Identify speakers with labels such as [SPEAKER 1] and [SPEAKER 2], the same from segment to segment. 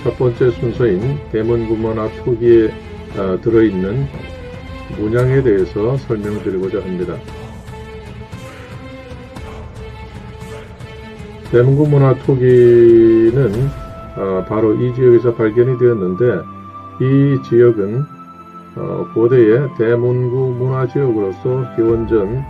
[SPEAKER 1] 첫 번째 순서인 대문구문화 토기에 들어있는 문양에 대해서 설명드리고자 합니다. 대문구문화 토기는 바로 이 지역에서 발견이 되었는데, 이 지역은 고대의 대문구 문화지역으로서 기원전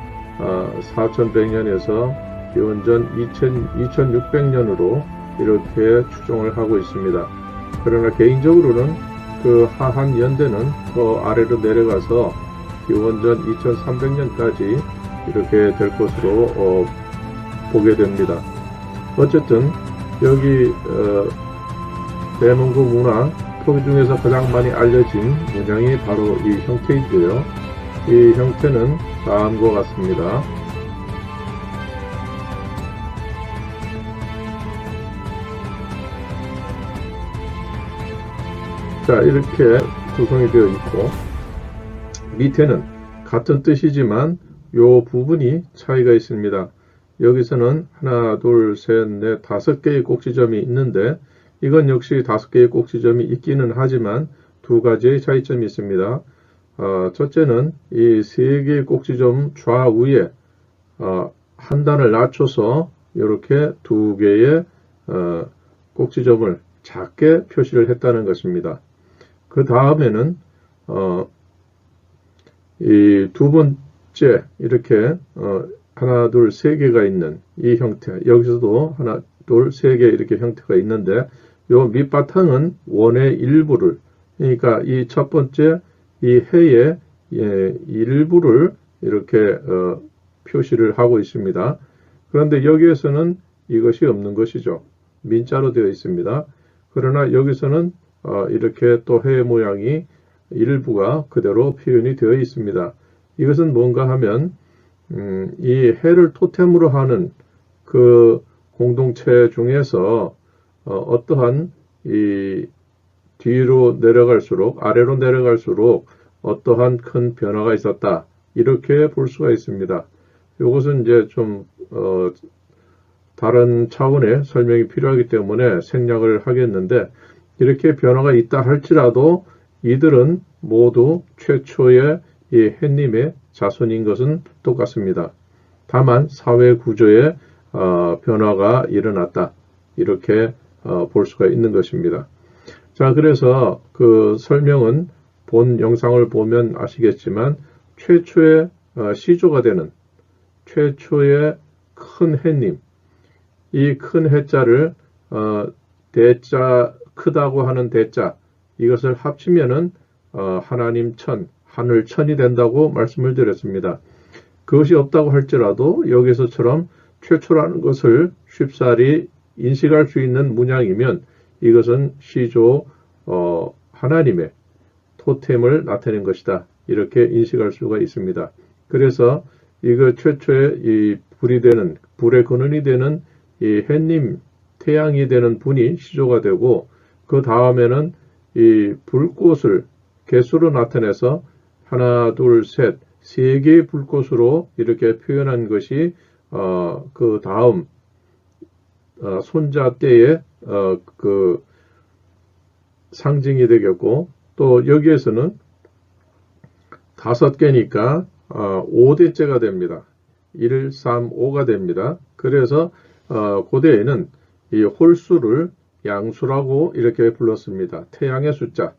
[SPEAKER 1] 4100년에서 기원전 2600년으로 이렇게 추정을 하고 있습니다. 그러나 개인적으로는 그 하한 연대는 더 아래로 내려가서 기원전 2300년까지 이렇게 될 것으로 보게 됩니다. 어쨌든 여기 대문구 문화 토기 중에서 가장 많이 알려진 문양이 바로 이 형태이고요. 이 형태는 다음과 같습니다. 자, 이렇게 구성이 되어 있고, 밑에는 같은 뜻이지만 요 부분이 차이가 있습니다. 여기서는 하나, 둘, 셋, 넷, 5개의 꼭지점이 있는데, 이건 역시 5개의 꼭지점이 있기는 하지만 두 가지의 차이점이 있습니다. 첫째는 이 3개의 꼭지점 좌우에 한 단을 낮춰서 이렇게 2개의 꼭지점을 작게 표시를 했다는 것입니다. 그 다음에는 이 두 번째 이렇게 하나, 둘, 3개가 있는 이 형태, 여기서도 하나, 둘, 3개 이렇게 형태가 있는데, 요 밑바탕은 원의 일부를, 그러니까 이 첫 번째 이 해의 일부를 이렇게 표시를 하고 있습니다. 그런데 여기에서는 이것이 없는 것이죠. 민자로 되어 있습니다. 그러나 여기서는 이렇게 또 해 모양이 일부가 그대로 표현이 되어 있습니다. 이것은 뭔가 하면 이 해를 토템으로 하는 그 공동체 중에서 어떠한 이 뒤로 내려갈수록, 아래로 내려갈수록 어떠한 큰 변화가 있었다, 이렇게 볼 수가 있습니다. 이것은 이제 좀 다른 차원의 설명이 필요하기 때문에 생략을 하겠는데, 이렇게 변화가 있다 할지라도 이들은 모두 최초의 이 햇님의 자손인 것은 똑같습니다. 다만 사회 구조에 변화가 일어났다, 이렇게 볼 수가 있는 것입니다. 자, 그래서 그 설명은 본 영상을 보면 아시겠지만, 최초의 시조가 되는 최초의 큰 햇님, 이 큰 해자를 대자, 크다고 하는 대자, 이것을 합치면은 하나님 천, 하늘 천이 된다고 말씀을 드렸습니다. 그것이 없다고 할지라도 여기서처럼 최초라는 것을 쉽사리 인식할 수 있는 문양이면 이것은 시조 하나님의 토템을 나타낸 것이다, 이렇게 인식할 수가 있습니다. 그래서 이거 최초의 이 불이 되는, 불의 근원이 되는 이 햇님, 태양이 되는 분이 시조가 되고, 그 다음에는 이 불꽃을 개수로 나타내서 하나, 둘, 셋, 3개의 불꽃으로 이렇게 표현한 것이 그 다음 손자 때의 그 상징이 되겠고, 또 여기에서는 5개니까 5대째가 됩니다. 1, 3, 5가 됩니다. 그래서 고대에는 이 홀수를 양수라고 이렇게 불렀습니다. 태양의 숫자,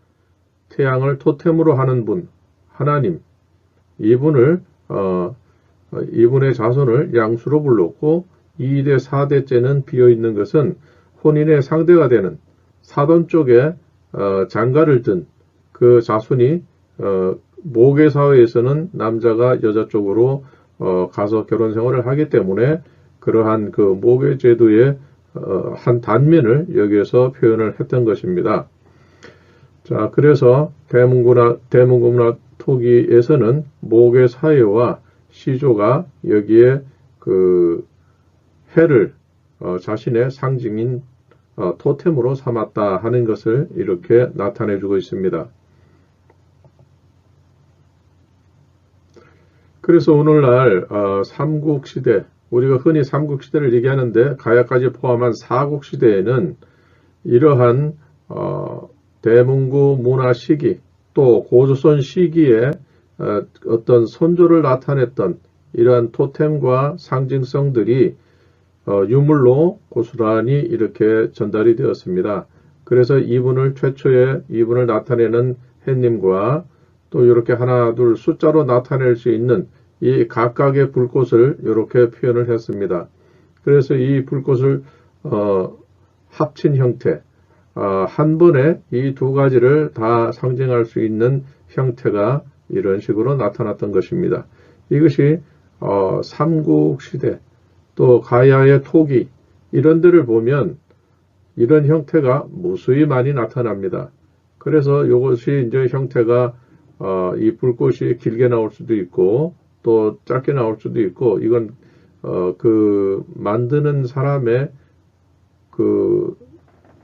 [SPEAKER 1] 태양을 토템으로 하는 분, 하나님, 이분의 자손을 양수로 불렀고, 2대, 4대째는 비어있는 것은 혼인의 상대가 되는 사돈 쪽에 장가를 든 그 자손이 모계 사회에서는 남자가 여자 쪽으로 가서 결혼 생활을 하기 때문에 그러한 그 모계 제도의 한 단면을 여기에서 표현을 했던 것입니다. 자, 그래서 대문구문화 토기에서는 모계 사회와 시조가 여기에 그 해를 자신의 상징인 토템으로 삼았다 하는 것을 이렇게 나타내주고 있습니다. 그래서 오늘날 삼국시대, 우리가 흔히 삼국시대를 얘기하는데 가야까지 포함한 사국시대에는 이러한 대문구 문화 시기 또 고조선 시기에 어떤 선조를 나타냈던 이러한 토템과 상징성들이 유물로 고스란히 이렇게 전달이 되었습니다. 그래서 최초에 이분을 나타내는 햇님과 또 이렇게 하나, 둘 숫자로 나타낼 수 있는 이 각각의 불꽃을 이렇게 표현을 했습니다. 그래서 이 불꽃을 합친 형태, 한 번에 이 두 가지를 다 상징할 수 있는 형태가 이런 식으로 나타났던 것입니다. 이것이 삼국시대 또 가야의 토기 이런 데를 보면 이런 형태가 무수히 많이 나타납니다. 그래서 이것이 이제 형태가 이 불꽃이 길게 나올 수도 있고 또 짧게 나올 수도 있고 이건 그 만드는 사람의 그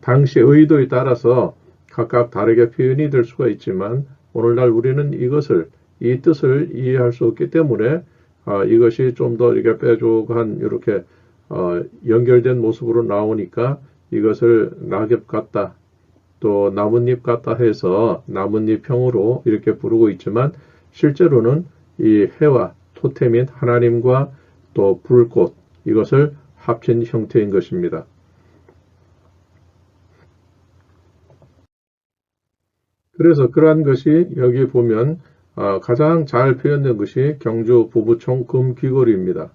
[SPEAKER 1] 당시 의도에 따라서 각각 다르게 표현이 될 수가 있지만 오늘날 우리는 이 뜻을 이해할 수 없기 때문에 이것이 좀 더 이렇게 뾰족한 이렇게 연결된 모습으로 나오니까 이것을 낙엽 같다 또 나뭇잎 같다 해서 나뭇잎형으로 이렇게 부르고 있지만 실제로는 이 해와 토템인 하나님과 또 불꽃 이것을 합친 형태인 것입니다. 그래서 그러한 것이 여기 보면 가장 잘 표현된 것이 경주 부부총 금귀걸이입니다.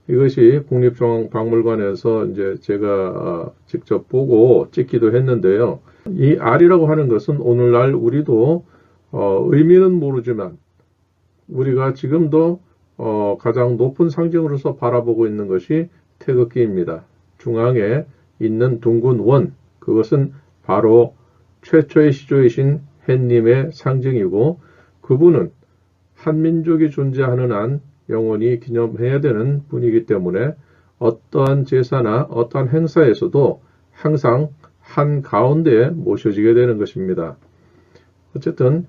[SPEAKER 1] 이것이 국립중앙박물관에서 이제 제가 직접 보고 찍기도 했는데요. 이 알이라고 하는 것은 오늘날 우리도 의미는 모르지만 우리가 지금도 가장 높은 상징으로서 바라보고 있는 것이 태극기입니다. 중앙에 있는 둥근 원, 그것은 바로 최초의 시조이신 햇님의 상징이고 그분은 한민족이 존재하는 한 영원히 기념해야 되는 분이기 때문에 어떠한 제사나 어떠한 행사에서도 항상 한 가운데에 모셔지게 되는 것입니다. 어쨌든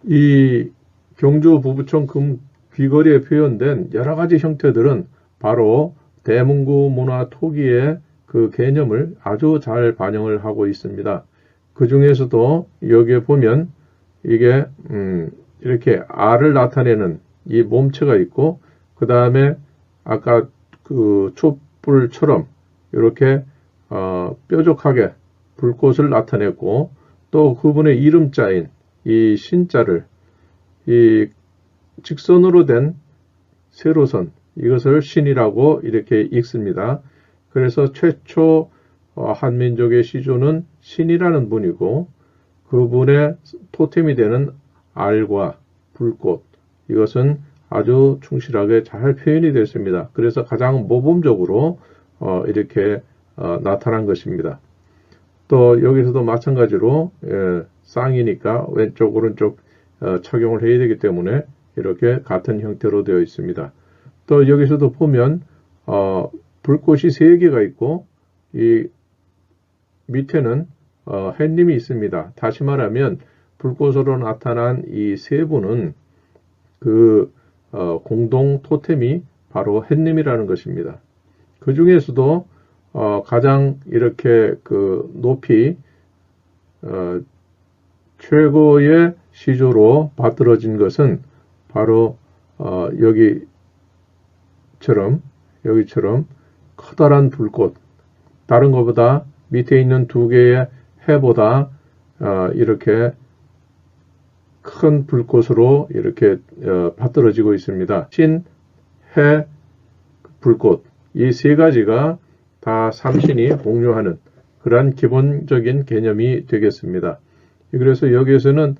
[SPEAKER 1] 이 경주 부부총 금귀걸이에 표현된 여러 가지 형태들은 바로 대문구 문화 토기의 그 개념을 아주 잘 반영을 하고 있습니다. 그 중에서도 여기에 보면 이게 이렇게 알을 나타내는 이 몸체가 있고 그 다음에 아까 그 촛불처럼 이렇게 뾰족하게 불꽃을 나타냈고 또 그분의 이름자인 이 신자를 이 직선으로 된 세로선 이것을 신이라고 이렇게 읽습니다. 그래서 최초 한민족의 시조는 신이라는 분이고 그분의 토템이 되는 알과 불꽃 이것은 아주 충실하게 잘 표현이 됐습니다. 그래서 가장 모범적으로 이렇게 나타난 것입니다. 또 여기서도 마찬가지로 쌍이니까 왼쪽 오른쪽 착용을 해야 되기 때문에 이렇게 같은 형태로 되어 있습니다. 또 여기서도 보면 불꽃이 3개가 있고 이 밑에는 햇님이 있습니다. 다시 말하면 불꽃으로 나타난 이 세 분은 그 공동 토템이 바로 햇님이라는 것입니다. 그 중에서도 가장 이렇게 그 높이 최고의 시조로 받들어진 것은 바로 여기처럼 커다란 불꽃, 다른 것보다 밑에 있는 2개의 해보다 이렇게 큰 불꽃으로 이렇게 받들어지고 있습니다. 신, 해, 불꽃 이 3가지가 다 삼신이 공유하는 그러한 기본적인 개념이 되겠습니다. 그래서 여기에서는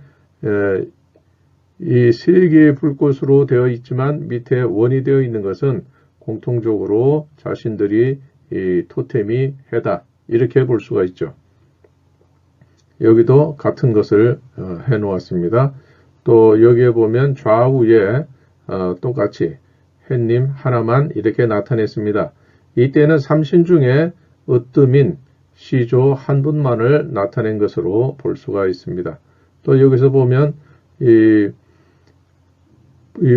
[SPEAKER 1] 이 3개의 불꽃으로 되어 있지만 밑에 원이 되어 있는 것은 공통적으로 자신들이 이 토템이 해다 이렇게 볼 수가 있죠. 여기도 같은 것을 해 놓았습니다. 또 여기에 보면 좌우에 똑같이 햇님 하나만 이렇게 나타냈습니다. 이때는 삼신 중에 으뜸인 시조 한 분만을 나타낸 것으로 볼 수가 있습니다. 또 여기서 보면 이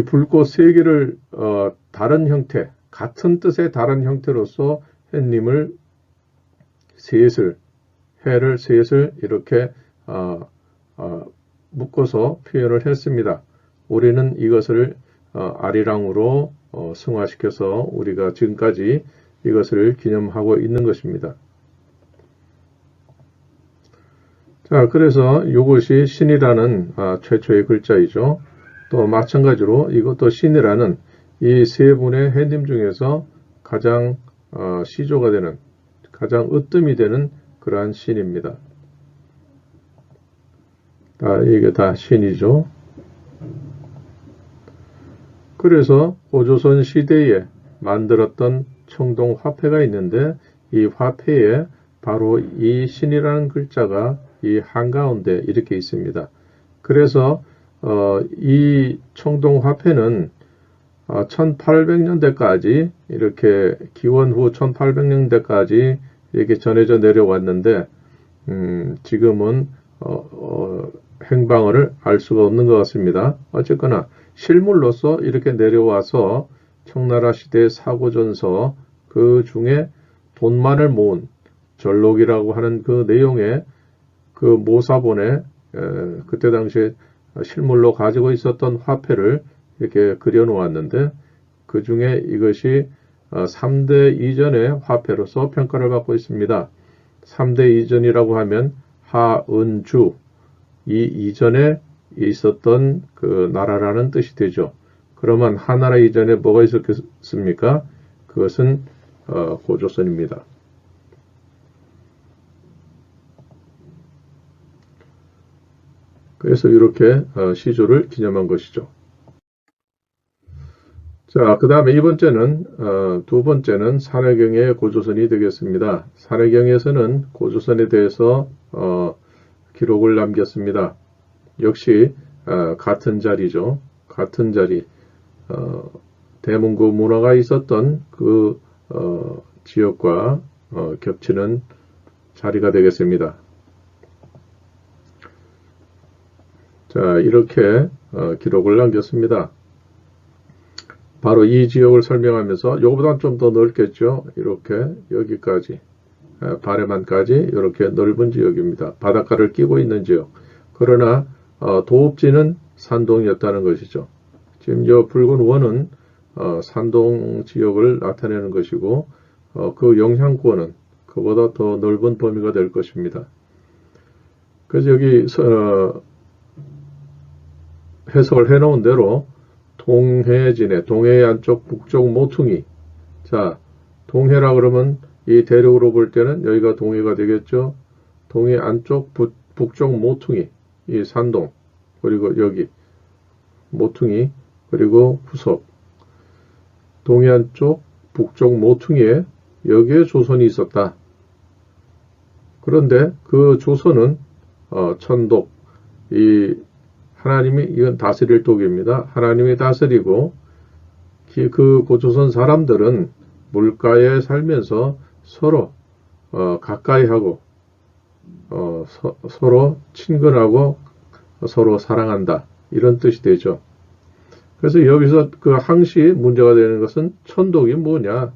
[SPEAKER 1] 불꽃 3개를 다른 형태, 같은 뜻의 다른 형태로서 햇님을 셋을 해를 셋을 이렇게 묶어서 표현을 했습니다. 우리는 이것을 아리랑으로 승화시켜서 우리가 지금까지 이것을 기념하고 있는 것입니다. 자, 그래서 이것이 신이라는 최초의 글자이죠. 또 마찬가지로 이것도 신이라는 이 세 분의 해님 중에서 가장 시조가 되는, 가장 으뜸이 되는 그러한 신입니다. 이게 다 신이죠. 그래서 고조선 시대에 만들었던 청동 화폐가 있는데 이 화폐에 바로 이 신이라는 글자가 이 한가운데 이렇게 있습니다. 그래서 이 청동 화폐는 1800년대까지 이렇게 기원 후 1800년대까지 이렇게 전해져 내려왔는데 지금은 행방을 알 수가 없는 것 같습니다. 어쨌거나 실물로서 이렇게 내려와서 청나라 시대의 사고전서 그 중에 돈만을 모은 절록이라고 하는 그 내용의 그 모사본에 그때 당시에 실물로 가지고 있었던 화폐를 이렇게 그려놓았는데 그 중에 이것이 3대 이전의 화폐로서 평가를 받고 있습니다. 3대 이전이라고 하면 하은주, 이 이전에 있었던 그 나라라는 뜻이 되죠. 그러면 하나라 이전에 뭐가 있었겠습니까? 그것은 고조선입니다. 그래서 이렇게 시조를 기념한 것이죠. 자, 그 다음에 두 번째는 산해경의 고조선이 되겠습니다. 산해경에서는 고조선에 대해서 기록을 남겼습니다. 역시 같은 자리죠. 같은 자리. 대문고 문화가 있었던 그 지역과 겹치는 자리가 되겠습니다. 자, 이렇게 기록을 남겼습니다. 바로 이 지역을 설명하면서 이거보다는 좀 더 넓겠죠. 이렇게 여기까지 바레만까지 이렇게 넓은 지역입니다. 바닷가를 끼고 있는 지역. 그러나 도읍지는 산동이었다는 것이죠. 지금 이 붉은 원은 산동 지역을 나타내는 것이고 그 영향권은 그보다 더 넓은 범위가 될 것입니다. 그래서 여기 해석을 해놓은 대로 동해진해, 동해 안쪽 북쪽 모퉁이. 자, 동해라 그러면 이 대륙으로 볼 때는 여기가 동해가 되겠죠. 동해 안쪽 북쪽 모퉁이, 이 산동, 그리고 여기 모퉁이, 그리고 후속. 동해 안쪽 북쪽 모퉁이에 여기에 조선이 있었다. 그런데 그 조선은 천독, 하나님이 이건 다스릴 독입니다. 하나님이 다스리고 그 고조선 사람들은 물가에 살면서 서로 가까이하고 서로 친근하고 서로 사랑한다. 이런 뜻이 되죠. 그래서 여기서 그 항시 문제가 되는 것은 천독이 뭐냐.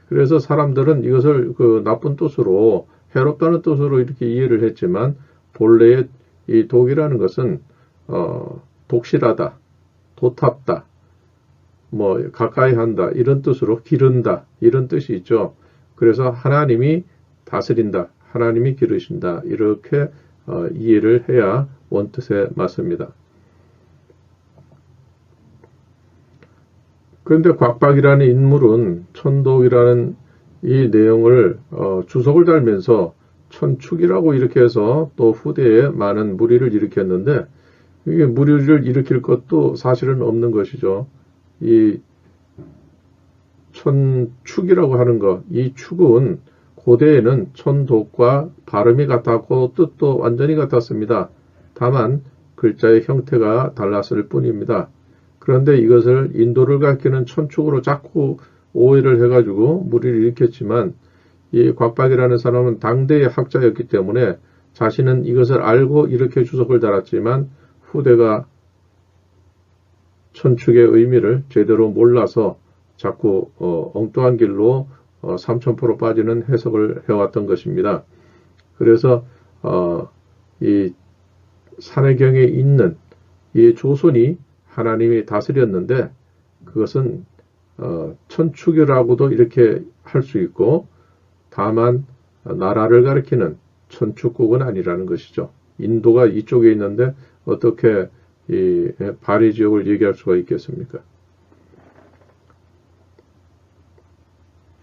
[SPEAKER 1] 그래서 사람들은 이것을 그 나쁜 뜻으로 해롭다는 뜻으로 이렇게 이해를 했지만 본래의 이 독이라는 것은 독실하다, 도탑다, 뭐 가까이 한다 이런 뜻으로 기른다 이런 뜻이 있죠. 그래서 하나님이 다스린다, 하나님이 기르신다 이렇게 이해를 해야 원뜻에 맞습니다. 그런데 곽박이라는 인물은 천독이라는 이 내용을 주석을 달면서 천축이라고 이렇게 해서 또 후대에 많은 무리를 일으켰는데 이게 무리를 일으킬 것도 사실은 없는 것이죠. 이 천축이라고 하는 것, 이 축은 고대에는 천독과 발음이 같았고 뜻도 완전히 같았습니다. 다만 글자의 형태가 달랐을 뿐입니다. 그런데 이것을 인도를 가리키는 천축으로 자꾸 오해를 해가지고 무리를 일으켰지만 이 곽박이라는 사람은 당대의 학자였기 때문에 자신은 이것을 알고 이렇게 주석을 달았지만 후대가 천축의 의미를 제대로 몰라서 자꾸 엉뚱한 길로 삼천포로 빠지는 해석을 해왔던 것입니다. 그래서 이 산해경에 있는 이 조선이 하나님이 다스렸는데 그것은 천추교라고도 이렇게 할 수 있고 다만 나라를 가리키는 천축국은 아니라는 것이죠. 인도가 이쪽에 있는데 어떻게 이 발해 지역을 얘기할 수가 있겠습니까?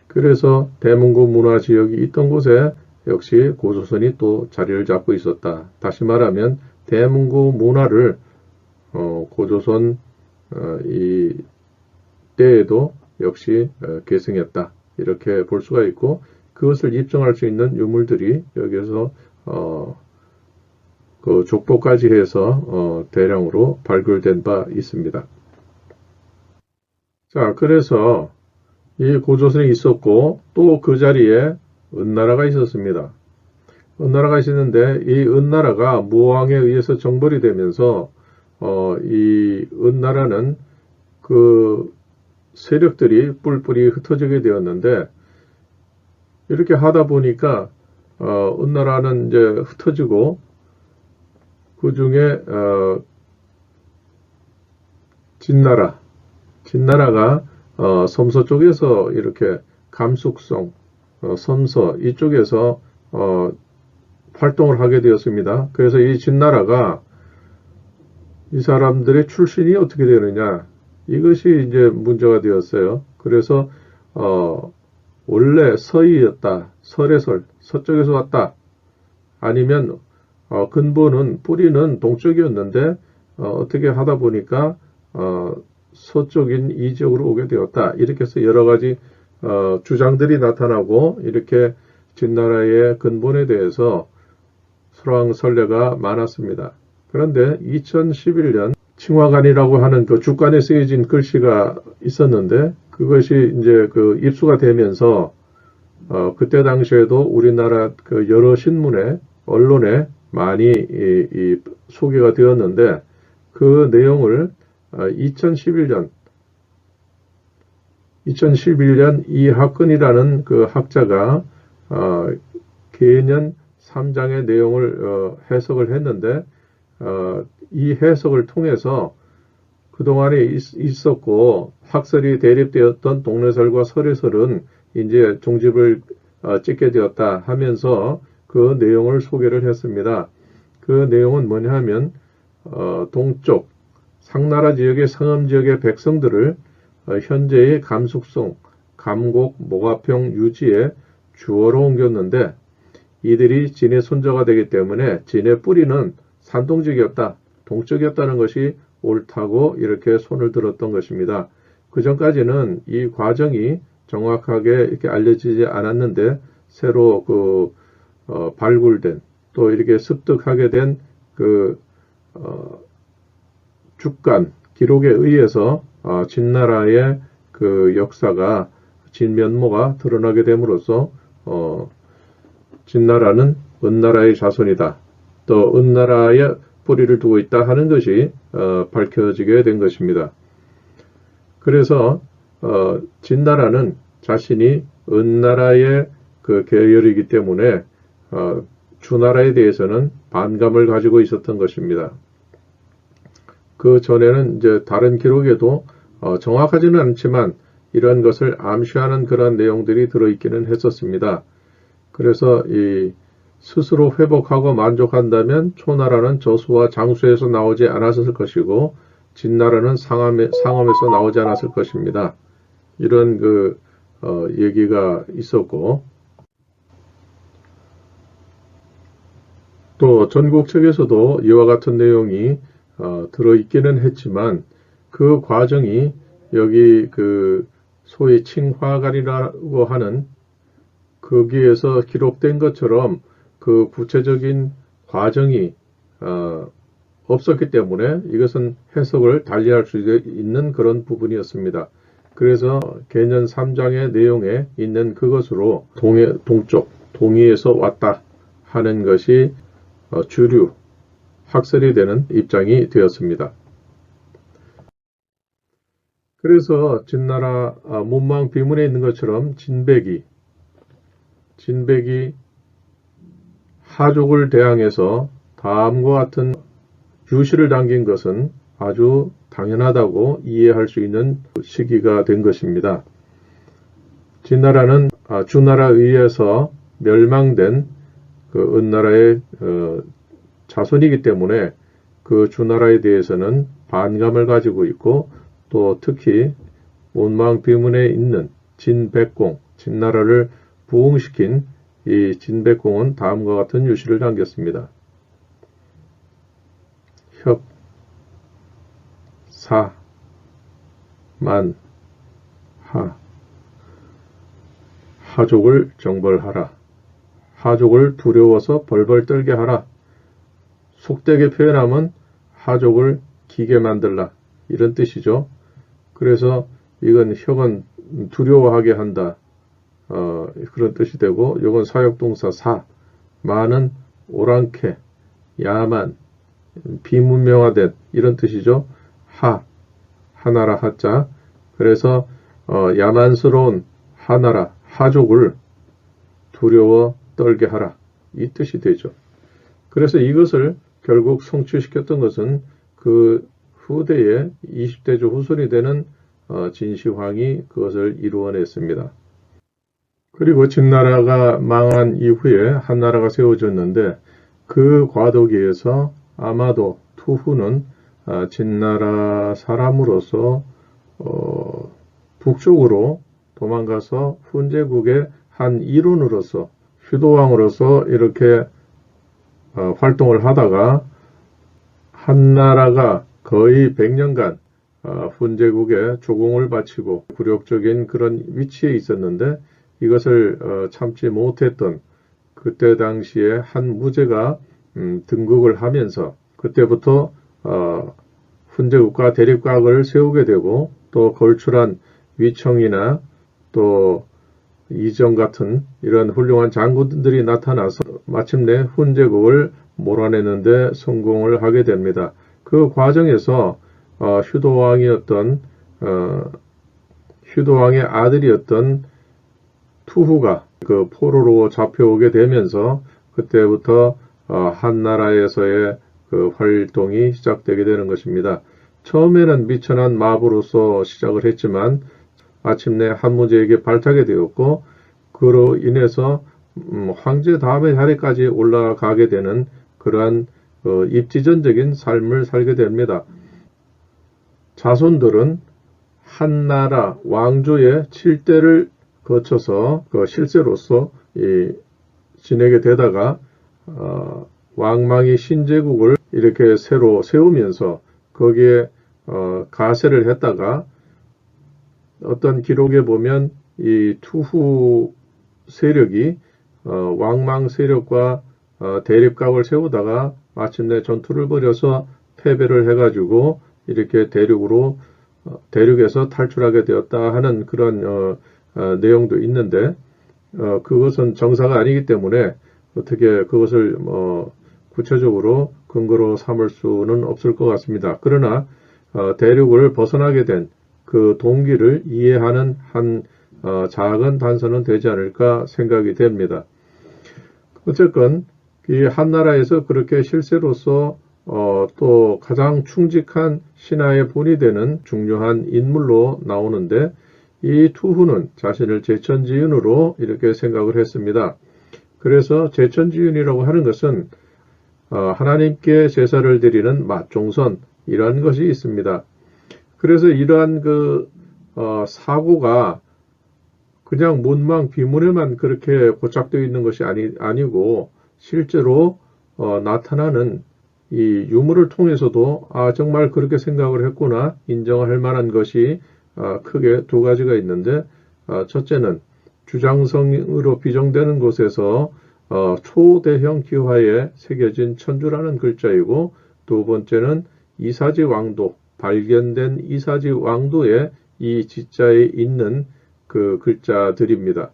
[SPEAKER 1] 그래서 대문구 문화 지역이 있던 곳에 역시 고조선이 또 자리를 잡고 있었다. 다시 말하면 대문구 문화를 고조선 이 때에도 역시 계승했다. 이렇게 볼 수가 있고 그것을 입증할 수 있는 유물들이 여기에서 그 족보까지 해서 대량으로 발굴된 바 있습니다. 자, 그래서 이 고조선이 있었고 또 그 자리에 은나라가 있었습니다. 은나라가 있었는데 이 은나라가 무왕에 의해서 정벌이 되면서 이 은나라는 그 세력들이 뿔뿔이 흩어지게 되었는데 이렇게 하다 보니까 은나라는 이제 흩어지고 그 중에 진나라가 섬서 쪽에서 이렇게 감숙성, 섬서 이쪽에서 활동을 하게 되었습니다. 그래서 이 진나라가 이 사람들의 출신이 어떻게 되느냐 이것이 이제 문제가 되었어요. 그래서 원래 서이였다, 설에설, 서쪽에서 왔다. 아니면 근본은 뿌리는 동쪽이었는데 어떻게 하다 보니까 서쪽인 이 지역으로 오게 되었다. 이렇게 해서 여러 가지 주장들이 나타나고 이렇게 진나라의 근본에 대해서 설왕설래가 많았습니다. 그런데 2011년 칭화관이라고 하는 그 주간에 쓰여진 글씨가 있었는데 그것이 이제 그 입수가 되면서 그때 당시에도 우리나라 그 여러 신문에 언론에 많이 소개가 되었는데 그 내용을 2011년 이학근이라는 그 학자가 계년 3장의 내용을 해석을 했는데 이 해석을 통해서 그동안에 있었고 학설이 대립되었던 동래설과 설해설은 이제 종집을 찍게 되었다 하면서 그 내용을 소개를 했습니다. 그 내용은 뭐냐 하면 동쪽 상나라 지역의 상엄 지역의 백성들을 현재의 감숙성, 감곡, 모가평, 유지에 주어로 옮겼는데 이들이 진의 손자가 되기 때문에 진의 뿌리는 산동적이었다, 동쪽이었다는 것이 옳다고 이렇게 손을 들었던 것입니다. 그 전까지는 이 과정이 정확하게 이렇게 알려지지 않았는데 새로 그 발굴된 또 이렇게 습득하게 된 그 주간 기록에 의해서 진나라의 그 역사가 진면모가 드러나게 됨으로써 진나라는 은나라의 자손이다. 또 은나라의 뿌리를 두고 있다 하는 것이 밝혀지게 된 것입니다. 그래서 진나라는 자신이 은나라의 그 계열이기 때문에 주나라에 대해서는 반감을 가지고 있었던 것입니다. 그 전에는 이제 다른 기록에도 정확하지는 않지만 이런 것을 암시하는 그런 내용들이 들어있기는 했었습니다. 그래서 이 스스로 회복하고 만족한다면 초나라는 저수와 장수에서 나오지 않았을 것이고 진나라는 상엄에서 나오지 않았을 것입니다. 이런 그 얘기가 있었고 또 전국책에서도 이와 같은 내용이 들어있기는 했지만 그 과정이 여기 그 소위 칭화관이라고 하는 거기에서 기록된 것처럼 그 구체적인 과정이 없었기 때문에 이것은 해석을 달리할 수 있는 그런 부분이었습니다. 그래서 계년 3장의 내용에 있는 그것으로 동쪽, 동의에서 왔다 하는 것이 주류, 학설이 되는 입장이 되었습니다. 그래서 진나라 문망 비문에 있는 것처럼 진백이 하족을 대항해서 다음과 같은 유시를 당긴 것은 아주 당연하다고 이해할 수 있는 시기가 된 것입니다. 진나라는 주나라에 의해서 멸망된 그 은나라의 자손이기 때문에 그 주나라에 대해서는 반감을 가지고 있고, 또 특히 원망 비문에 있는 진백공, 진나라를 부흥시킨 이 진백공은 다음과 같은 유시를 남겼습니다. 협, 사, 만, 하. 하족을 정벌하라. 하족을 두려워서 벌벌 떨게 하라. 속되게 표현하면 하족을 기게 만들라, 이런 뜻이죠. 그래서 이건 혁은 두려워하게 한다, 그런 뜻이 되고, 이건 사역동사 사, 만은 오랑캐, 야만, 비문명화된, 이런 뜻이죠. 하나라 하자. 그래서 야만스러운 하나라, 하족을 두려워 떨게 하라, 이 뜻이 되죠. 그래서 이것을 결국 성취시켰던 것은 그 후대의 20대조 후손이 되는 진시황이 그것을 이루어냈습니다. 그리고 진나라가 망한 이후에 한나라가 세워졌는데, 그 과도기에서 아마도 투후는 진나라 사람으로서 북쪽으로 도망가서 훈제국의 한 일원으로서, 휴도왕으로서 이렇게 활동을 하다가 한나라가 거의 100년간 훈제국에 조공을 바치고 굴욕적인 그런 위치에 있었는데, 이것을 참지 못했던 그때 당시에 한 무제가 등극을 하면서 그때부터 훈제국과 대립각을 세우게 되고, 또 걸출한 위청이나 또 이정 같은 이런 훌륭한 장군들이 나타나서 마침내 훈제국을 몰아내는데 성공을 하게 됩니다. 그 과정에서 휴도왕의 아들이었던 투후가 그 포로로 잡혀오게 되면서 그때부터 한나라에서의 그 활동이 시작되게 되는 것입니다. 처음에는 미천한 마부로서 시작을 했지만 마침내 한무제에게 발탁이 되었고, 그로 인해서 황제 다음의 자리까지 올라가게 되는 그러한 입지전적인 삶을 살게 됩니다. 자손들은 한나라 왕조의 7대를 거쳐서 그 실세로서 지내게 되다가 왕망이 신제국을 이렇게 새로 세우면서 거기에 가세를 했다가, 어떤 기록에 보면 이 투후 세력이 왕망 세력과 대립각을 세우다가 마침내 전투를 벌여서 패배를 해가지고 이렇게 대륙에서 탈출하게 되었다 하는 그런 내용도 있는데, 그것은 정사가 아니기 때문에 어떻게 그것을 구체적으로 근거로 삼을 수는 없을 것 같습니다. 그러나 대륙을 벗어나게 된 그 동기를 이해하는 한 작은 단서는 되지 않을까 생각이 됩니다. 어쨌건 이 한나라에서 그렇게 실세로서 또 가장 충직한 신하의 본이 되는 중요한 인물로 나오는데, 이 투후는 자신을 제천지윤으로 이렇게 생각을 했습니다. 그래서 제천지윤이라고 하는 것은 하나님께 제사를 드리는 맛종선, 이러한 것이 있습니다. 그래서 이러한 사고가 그냥 문망 비문에만 그렇게 고착되어 있는 것이 아니고 실제로 나타나는 이 유물을 통해서도 정말 그렇게 생각을 했구나 인정할 만한 것이 크게 두 가지가 있는데, 첫째는 주장성으로 비정되는 곳에서 초대형 기화에 새겨진 천주라는 글자이고, 두 번째는 이사지 왕도, 발견된 이사지 왕도에 이 지자에 있는 그 글자들입니다.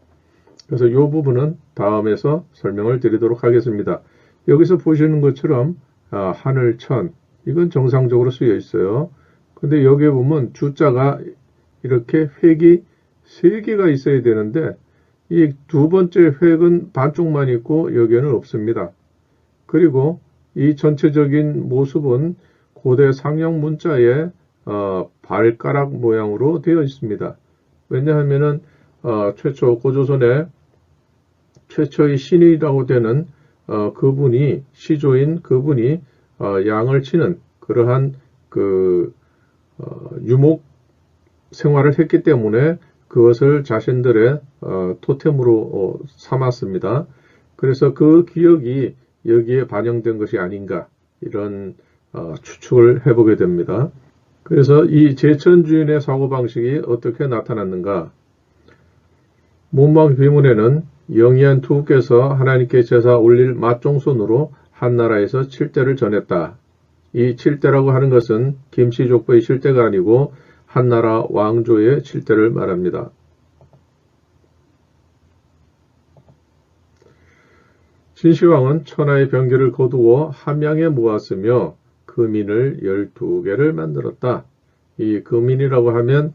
[SPEAKER 1] 그래서 이 부분은 다음에서 설명을 드리도록 하겠습니다. 여기서 보시는 것처럼 하늘천, 이건 정상적으로 쓰여 있어요. 근데 여기에 보면 주자가 이렇게 획이 3개가 있어야 되는데 이 두 번째 획은 반쪽만 있고 여기에는 없습니다. 그리고 이 전체적인 모습은 고대 상형 문자의 발가락 모양으로 되어 있습니다. 왜냐하면은 최초 고조선의 최초의 신이라고 되는 그분이 시조인 그분이 양을 치는 그러한 그 유목 생활을 했기 때문에 그것을 자신들의 토템으로 삼았습니다. 그래서 그 기억이 여기에 반영된 것이 아닌가 이런 추측을 해보게 됩니다. 그래서 이 제천주인의 사고방식이 어떻게 나타났는가? 문막 비문에는 영의한 투께서 하나님께 제사 올릴 맛종손으로 한나라에서 7대를 전했다. 이 7대라고 하는 것은 김씨족보의 7대가 아니고 한나라 왕조의 7대를 말합니다. 진시황은 천하의 병기를 거두어 함양에 모았으며 금인을 12개를 만들었다. 이 금인이라고 하면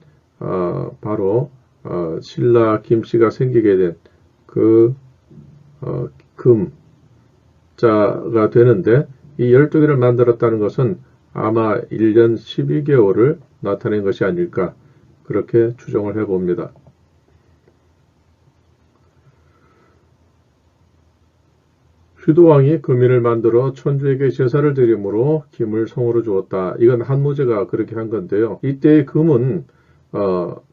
[SPEAKER 1] 바로 신라 김씨가 생기게 된 그 금자가 되는데 이 12개를 만들었다는 것은 아마 1년 12개월을 나타낸 것이 아닐까 그렇게 추정을 해봅니다. 휴도왕이 금인을 만들어 천주에게 제사를 드림으로 김을 성으로 주었다. 이건 한무제가 그렇게 한 건데요. 이때의 금은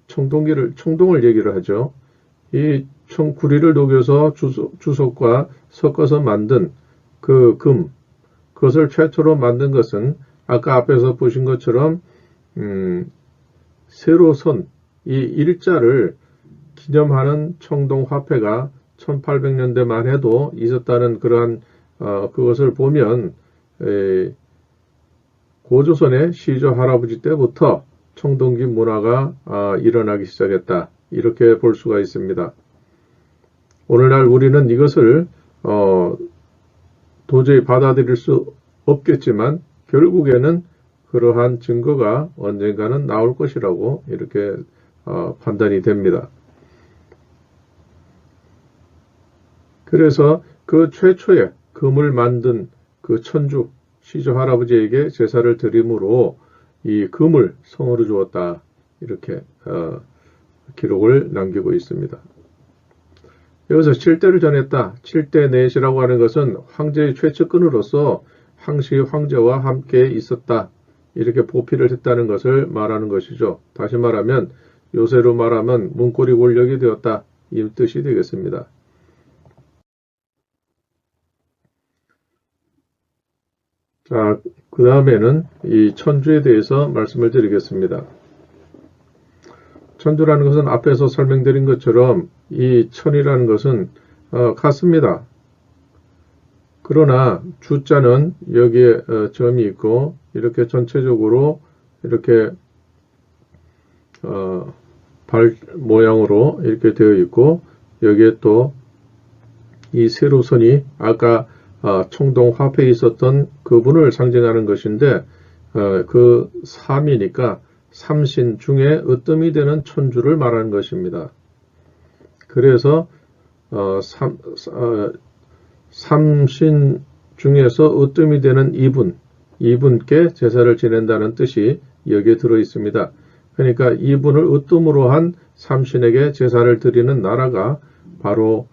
[SPEAKER 1] 청동을 얘기를 하죠. 이 구리를 녹여서 주석과 섞어서 만든 그 금, 그것을 최초로 만든 것은 아까 앞에서 보신 것처럼 세로선, 이 일자를 기념하는 청동화폐가 1800년대만 해도 있었다는 그러한 그것을 보면 고조선의 시조 할아버지 때부터 청동기 문화가 일어나기 시작했다. 이렇게 볼 수가 있습니다. 오늘날 우리는 이것을 도저히 받아들일 수 없겠지만 결국에는 그러한 증거가 언젠가는 나올 것이라고 이렇게 판단이 됩니다. 그래서 그 최초의 금을 만든 그 천주 시조 할아버지에게 제사를 드림으로 이 금을 성으로 주었다. 이렇게 기록을 남기고 있습니다. 여기서 7대를 전했다. 7대 넷이라고 하는 것은 황제의 최측근으로서 항시 황제와 함께 있었다. 이렇게 보필을 했다는 것을 말하는 것이죠. 다시 말하면 요새로 말하면 문고리 권력이 되었다. 이 뜻이 되겠습니다. 자, 그 다음에는 이 천주에 대해서 말씀을 드리겠습니다. 천주라는 것은 앞에서 설명드린 것처럼 이 천이라는 것은 같습니다. 그러나 주자는 여기에 점이 있고 이렇게 전체적으로 이렇게 발 모양으로 이렇게 되어 있고 여기에 또 이 세로선이 아까 청동 화폐에 있었던 그분을 상징하는 것인데 그 3이니까 삼신 중에 으뜸이 되는 천주를 말하는 것입니다. 그래서 삼신 중에서 으뜸이 되는 이분께 제사를 지낸다는 뜻이 여기에 들어 있습니다. 그러니까 이분을 으뜸으로 한 삼신에게 제사를 드리는 나라가 바로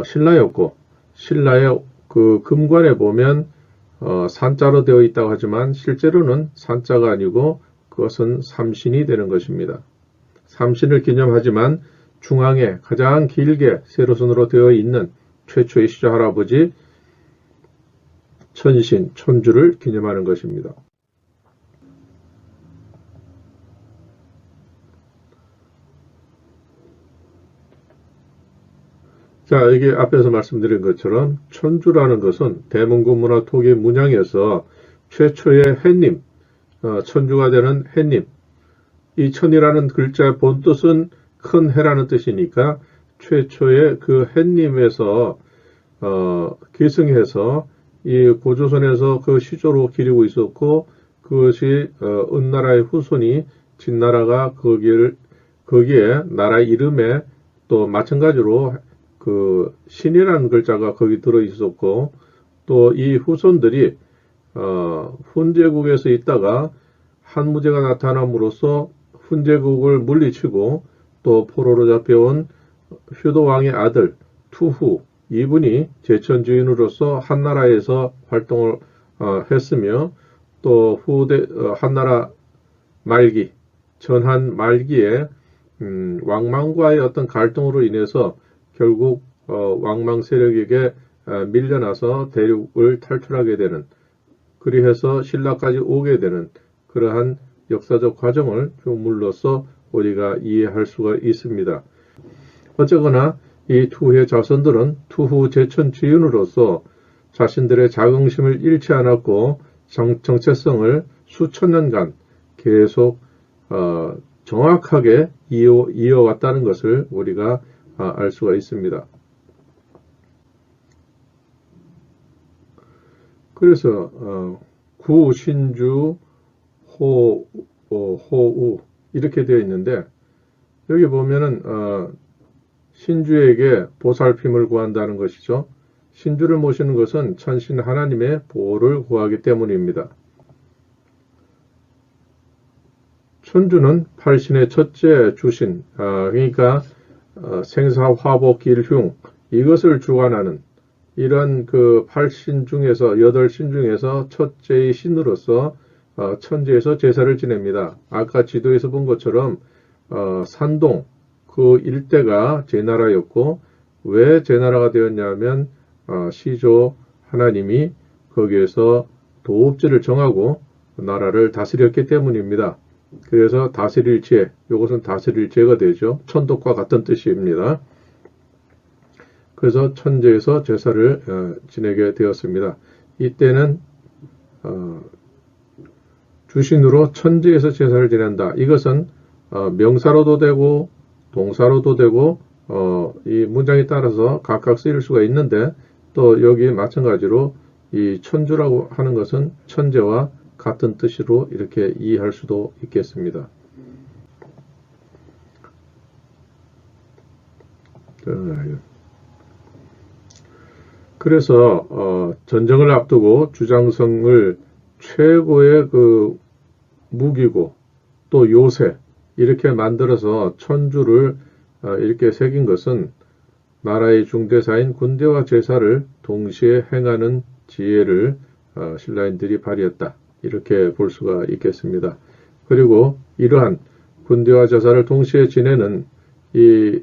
[SPEAKER 1] 신라였고 신라의 그 금관에 보면 산자로 되어 있다고 하지만 실제로는 산자가 아니고 그것은 삼신이 되는 것입니다. 삼신을 기념하지만 중앙에 가장 길게 세로선으로 되어 있는 최초의 시조 할아버지 천신, 천주를 기념하는 것입니다. 자, 여기 앞에서 말씀드린 것처럼 천주라는 것은 대몽고 문화 토기 문양에서 최초의 해님, 천주가 되는 해님, 이 천이라는 글자의 본뜻은 큰 해라는 뜻이니까 최초의 그 해님에서 계승해서 이 고조선에서 그 시조로 기리고 있었고 그것이 은나라의 후손이 진나라가 거기에 나라 이름에 또 마찬가지로 그 신이라는 글자가 거기 들어 있었고 또 이 후손들이 훈제국에서 있다가 한무제가 나타남으로써 훈제국을 물리치고 또 포로로 잡혀온 효도왕의 아들 투후 이분이 제천주인으로서 한나라에서 활동을 했으며 또 한나라 말기 전한 말기에 왕망과의 어떤 갈등으로 인해서 결국 왕망 세력에게 밀려나서 대륙을 탈출하게 되는 그리해서 신라까지 오게 되는 그러한 역사적 과정을 조물로서 우리가 이해할 수가 있습니다. 어쨌거나 이 투후의 자손들은 투후 제천 주인으로서 자신들의 자긍심을 잃지 않았고 정체성을 수천 년간 계속 정확하게 이어왔다는 것을 우리가 알 수가 있습니다. 그래서 구, 신주, 호우 이렇게 되어 있는데 여기 보면은 신주에게 보살핌을 구한다는 것이죠. 신주를 모시는 것은 천신 하나님의 보호를 구하기 때문입니다. 천주는 팔신의 첫째 주신, 그러니까 생사화복일흉 이것을 주관하는 이런 그 8신 중에서 8신 중에서 첫째의 신으로서 천지에서 제사를 지냅니다. 아까 지도에서 본 것처럼 산동 그 일대가 제나라였고 왜 제나라가 되었냐면 시조 하나님이 거기에서 도읍제를 정하고 나라를 다스렸기 때문입니다. 그래서 다스릴 제, 이것은 다스릴 제가 되죠. 천독과 같은 뜻입니다. 그래서 천제에서 제사를 지내게 되었습니다. 이때는 주신으로 천지에서 제사를 지낸다. 이것은 명사로도 되고 동사로도 되고 이 문장에 따라서 각각 쓰일 수가 있는데 또 여기 마찬가지로 이 천주라고 하는 것은 천재와 같은 뜻으로 이렇게 이해할 수도 있겠습니다. 그래서 전쟁을 앞두고 주장성을 최고의 그 무기고 또 요새 이렇게 만들어서 천주를 이렇게 새긴 것은 나라의 중대사인 군대와 제사를 동시에 행하는 지혜를 신라인들이 발휘했다. 이렇게 볼 수가 있겠습니다. 그리고 이러한 군대와 제사를 동시에 지내는 이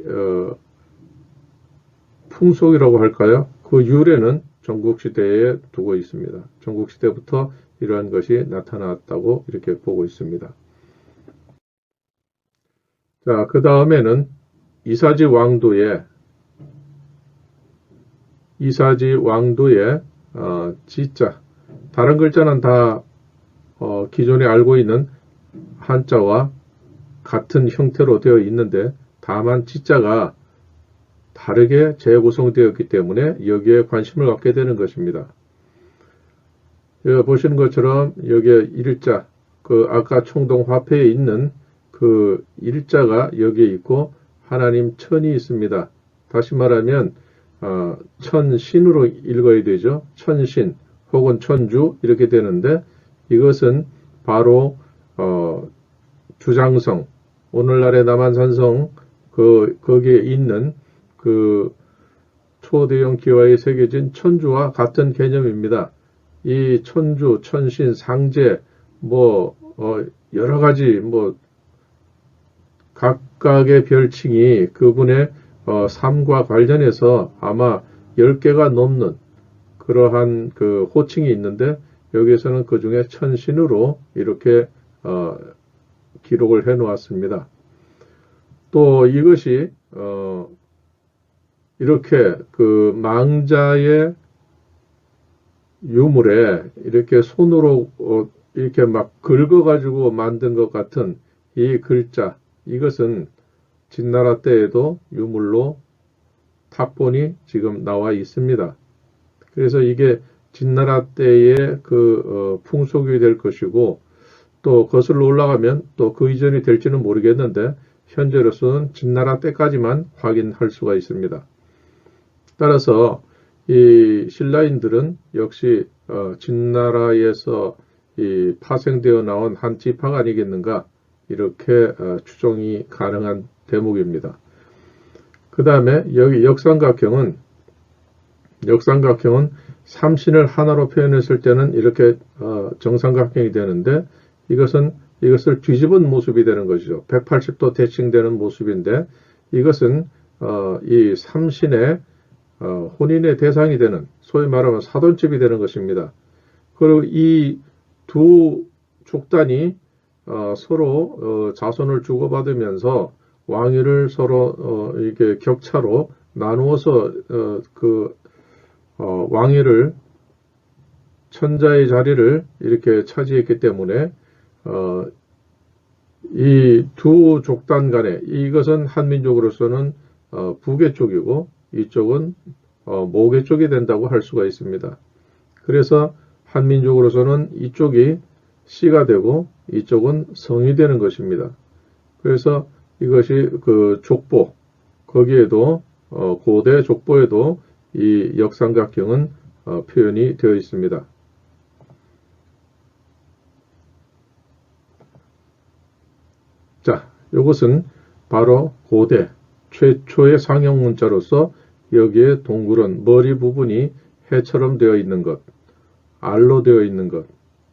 [SPEAKER 1] 풍속이라고 할까요? 그 유래는 전국시대에 두고 있습니다. 전국시대부터 이러한 것이 나타났다고 이렇게 보고 있습니다. 자, 그 다음에는 이사지 왕도의 지자. 다른 글자는 다 기존에 알고 있는 한자와 같은 형태로 되어 있는데 다만 지자가 다르게 재구성되었기 때문에 여기에 관심을 갖게 되는 것입니다. 여기 보시는 것처럼 여기에 일자, 그 아까 총동 화폐에 있는 그 일자가 여기에 있고 하나님 천이 있습니다. 다시 말하면 천신으로 읽어야 되죠. 천신 혹은 천주 이렇게 되는데 이것은 바로 주장성, 오늘날의 남한산성 거기에 있는 그 초대형 기와에 새겨진 천주와 같은 개념입니다. 이 천주, 천신, 상제 여러 가지 각각의 별칭이 그분의 삶과 관련해서 아마 10개가 넘는 그러한 그 호칭이 있는데 여기에서는 그 중에 천신으로 이렇게 기록을 해 놓았습니다. 또 이것이 이렇게 그 망자의 유물에 이렇게 손으로 이렇게 막 긁어가지고 만든 것 같은 이 글자, 이것은 진나라 때에도 유물로 탁본이 지금 나와 있습니다. 그래서 이게 진나라 때의 그 풍속이 될 것이고 또 거슬러 올라가면 또 그 이전이 될지는 모르겠는데 현재로서는 진나라 때까지만 확인할 수가 있습니다. 따라서 이 신라인들은 역시 진나라에서 이 파생되어 나온 한 지파가 아니겠는가 이렇게 추정이 가능한 대목입니다. 그 다음에 여기 역삼각형은 삼신을 하나로 표현했을 때는 이렇게 정삼각형이 되는데 이것을 뒤집은 모습이 되는 것이죠. 180도 대칭되는 모습인데 이것은 이 삼신의 혼인의 대상이 되는 소위 말하면 사돈집이 되는 것입니다. 그리고 이 두 족단이 서로 자손을 주고받으면서 왕위를 서로 이렇게 격차로 나누어서 왕위를 천자의 자리를 이렇게 차지했기 때문에 이 두 족단 간에 이것은 한민족으로서는 부계 쪽이고 이쪽은 모계 쪽이 된다고 할 수가 있습니다. 그래서 한민족으로서는 이쪽이 씨가 되고 이쪽은 성이 되는 것입니다. 그래서 이것이 그 족보 거기에도 고대 족보에도 이 역삼각형은 표현이 되어 있습니다. 자, 이것은 바로 고대 최초의 상형 문자로서 여기에 동굴은 머리 부분이 해처럼 되어 있는 것, 알로 되어 있는 것,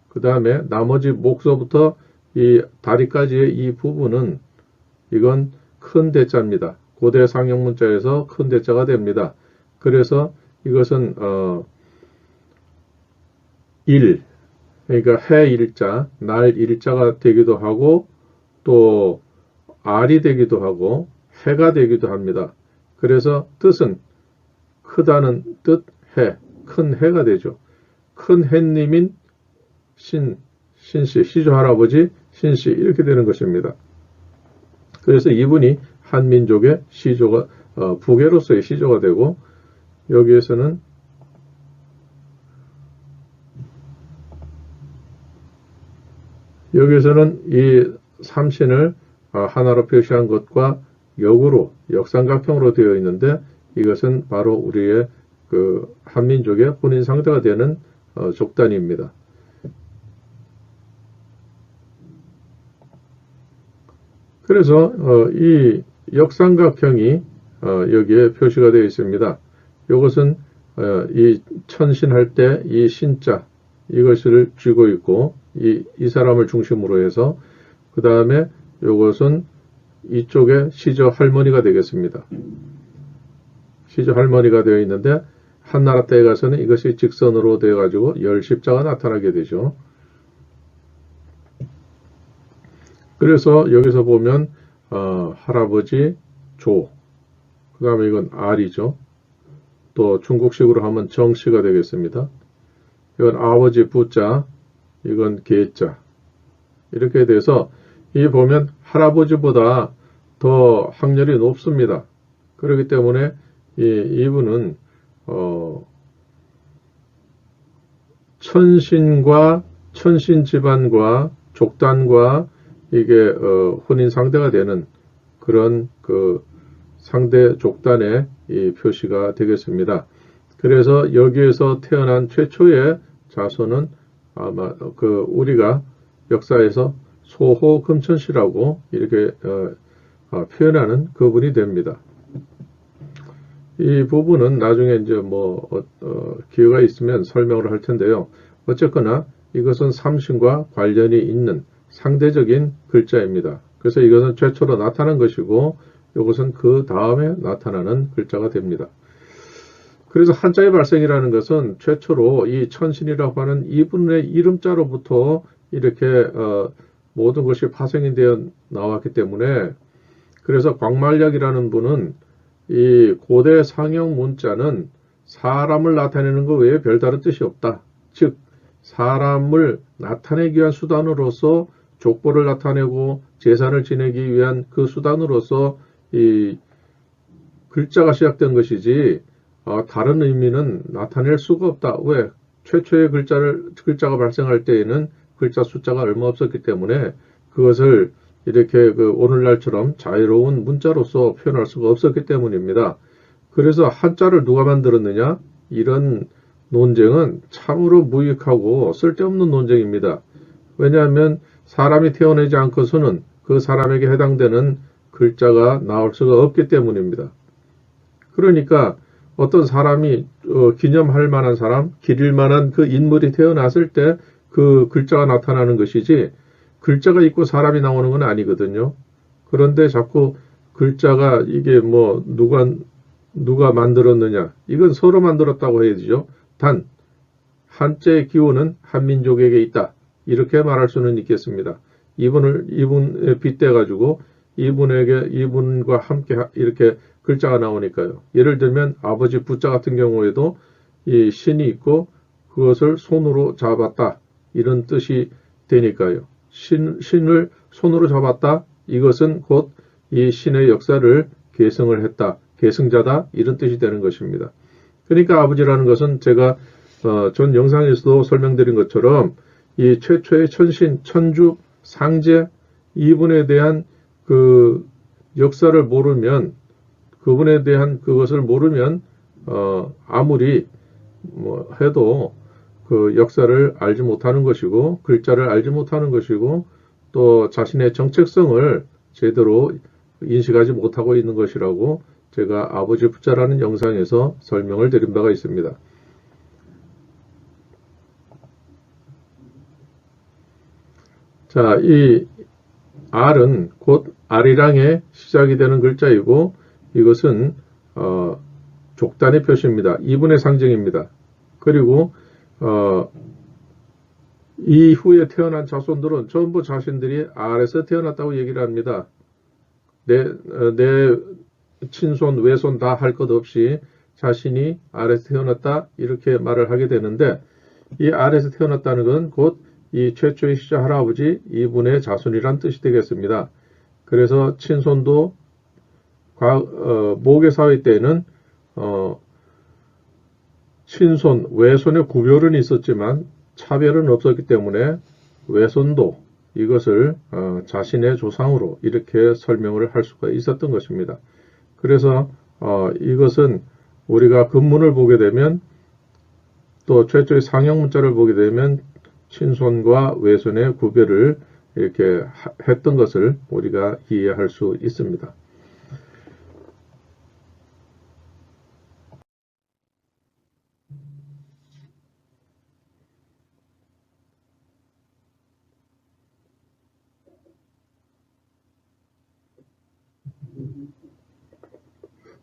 [SPEAKER 1] 그 다음에 나머지 목서부터 이 다리까지의 이 부분은 이건 큰 대자입니다. 고대 상형 문자에서 큰 대자가 됩니다. 그래서 이것은 일, 그러니까 해 일자, 날 일자가 되기도 하고 또 알이 되기도 하고 해가 되기도 합니다. 그래서 뜻은 크다는 뜻 해, 큰 해가 되죠. 큰 해님인 신씨, 시조 할아버지 신씨 이렇게 되는 것입니다. 그래서 이분이 한민족의 시조가 부계로서의 시조가 되고 여기에서는 이 삼신을 하나로 표시한 것과 역으로 역삼각형으로 되어 있는데 이것은 바로 우리의 그 한민족의 혼인 상대가 되는 족단입니다. 그래서 이 역삼각형이 여기에 표시가 되어 있습니다. 이것은 이 천신할 때 이 신자 이것을 쥐고 있고 이 사람을 중심으로 해서 그 다음에 이것은 이쪽에 시저 할머니가 되겠습니다. 시저 할머니가 되어 있는데 한나라 때에 가서는 이것이 직선으로 되어 가지고 열십자가 나타나게 되죠. 그래서 여기서 보면 할아버지 조, 그 다음에 이건 알이죠. 또 중국식으로 하면 정씨가 되겠습니다. 이건 아버지 부자, 이건 계자. 이렇게 돼서 이 보면 할아버지보다 더 학렬이 높습니다. 그렇기 때문에 이분은 천신 집안과 족단과 이게 혼인 상대가 되는 그런 그 상대 족단의 이 표시가 되겠습니다. 그래서 여기에서 태어난 최초의 자손은 아마 그 우리가 역사에서 소호 금천씨라고 이렇게 표현하는 그분이 됩니다. 이 부분은 나중에 이제 기회가 있으면 설명을 할 텐데요. 어쨌거나 이것은 삼신과 관련이 있는 상대적인 글자입니다. 그래서 이것은 최초로 나타난 것이고 이것은 그 다음에 나타나는 글자가 됩니다. 그래서 한자의 발생이라는 것은 최초로 이 천신이라고 하는 이분의 이름자로부터 이렇게 모든 것이 파생이 되어 나왔기 때문에 그래서 광말약이라는 분은 이 고대 상형 문자는 사람을 나타내는 것 외에 별다른 뜻이 없다. 즉 사람을 나타내기 위한 수단으로서 족보를 나타내고 제사를 지내기 위한 그 수단으로서 이 글자가 시작된 것이지 다른 의미는 나타낼 수가 없다. 왜? 최초의 글자가 발생할 때에는 글자 숫자가 얼마 없었기 때문에 그것을 이렇게 오늘날처럼 자유로운 문자로서 표현할 수가 없었기 때문입니다. 그래서 한자를 누가 만들었느냐? 이런 논쟁은 참으로 무익하고 쓸데없는 논쟁입니다. 왜냐하면 사람이 태어나지 않고서는 그 사람에게 해당되는 글자가 나올 수가 없기 때문입니다. 그러니까 어떤 사람이 기념할 만한 사람, 기릴 만한 그 인물이 태어났을 때 그 글자가 나타나는 것이지 글자가 있고 사람이 나오는 건 아니거든요. 그런데 자꾸 글자가 이게 뭐 누가 만들었느냐, 이건 서로 만들었다고 해야죠. 단 한자의 기호는 한민족에게 있다, 이렇게 말할 수는 있겠습니다. 이분에 빗대 가지고 이분과 함께 이렇게 글자가 나오니까요. 예를 들면 아버지 부자 같은 경우에도 이 신이 있고 그것을 손으로 잡았다, 이런 뜻이 되니까요. 신을 손으로 잡았다, 이것은 곧 이 신의 역사를 계승을 했다, 계승자다, 이런 뜻이 되는 것입니다. 그러니까 아버지라는 것은 제가 전 영상에서도 설명드린 것처럼 이 최초의 천신, 천주, 상제, 이분에 대한 그 역사를 모르면, 그분에 대한 그것을 모르면 아무리 뭐 해도 그 역사를 알지 못하는 것이고, 글자를 알지 못하는 것이고, 또 자신의 정체성을 제대로 인식하지 못하고 있는 것이라고 제가 아버지 부자라는 영상에서 설명을 드린 바가 있습니다. 자, 이 R은 곧 아리랑의 시작이 되는 글자이고, 이것은 족단의 표시입니다. 이분의 상징입니다. 그리고 이후에 태어난 자손들은 전부 자신들이 R에서 태어났다고 얘기를 합니다. 내 친손, 외손 다 할 것 없이 자신이 R에서 태어났다, 이렇게 말을 하게 되는데, 이 R에서 태어났다는 건 곧 이 최초의 시자 할아버지 이분의 자손이란 뜻이 되겠습니다. 그래서 친손도 모계사회 때에는 친손, 외손의 구별은 있었지만 차별은 없었기 때문에 외손도 이것을 자신의 조상으로 이렇게 설명을 할 수가 있었던 것입니다. 그래서 이것은 우리가 근문을 보게 되면, 또 최초의 상형 문자를 보게 되면 친손과 외손의 구별을 이렇게 했던 것을 우리가 이해할 수 있습니다.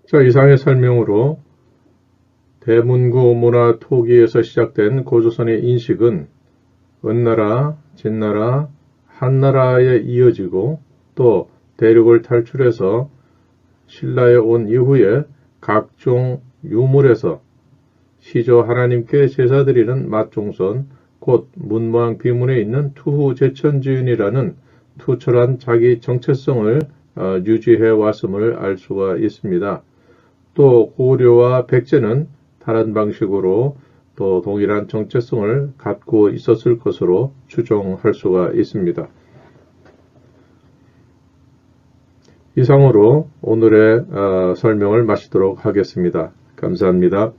[SPEAKER 1] 자, 이상의 설명으로 대문구 문화 토기에서 시작된 고조선의 인식은 은나라, 진나라, 한나라에 이어지고, 또 대륙을 탈출해서 신라에 온 이후에 각종 유물에서 시조 하나님께 제사드리는 맛종선, 곧 문무왕 비문에 있는 투후제천지윤이라는 투철한 자기 정체성을 유지해 왔음을 알 수가 있습니다. 또 고려와 백제는 다른 방식으로 또 동일한 정체성을 갖고 있었을 것으로 추정할 수가 있습니다. 이상으로 오늘의 설명을 마치도록 하겠습니다. 감사합니다.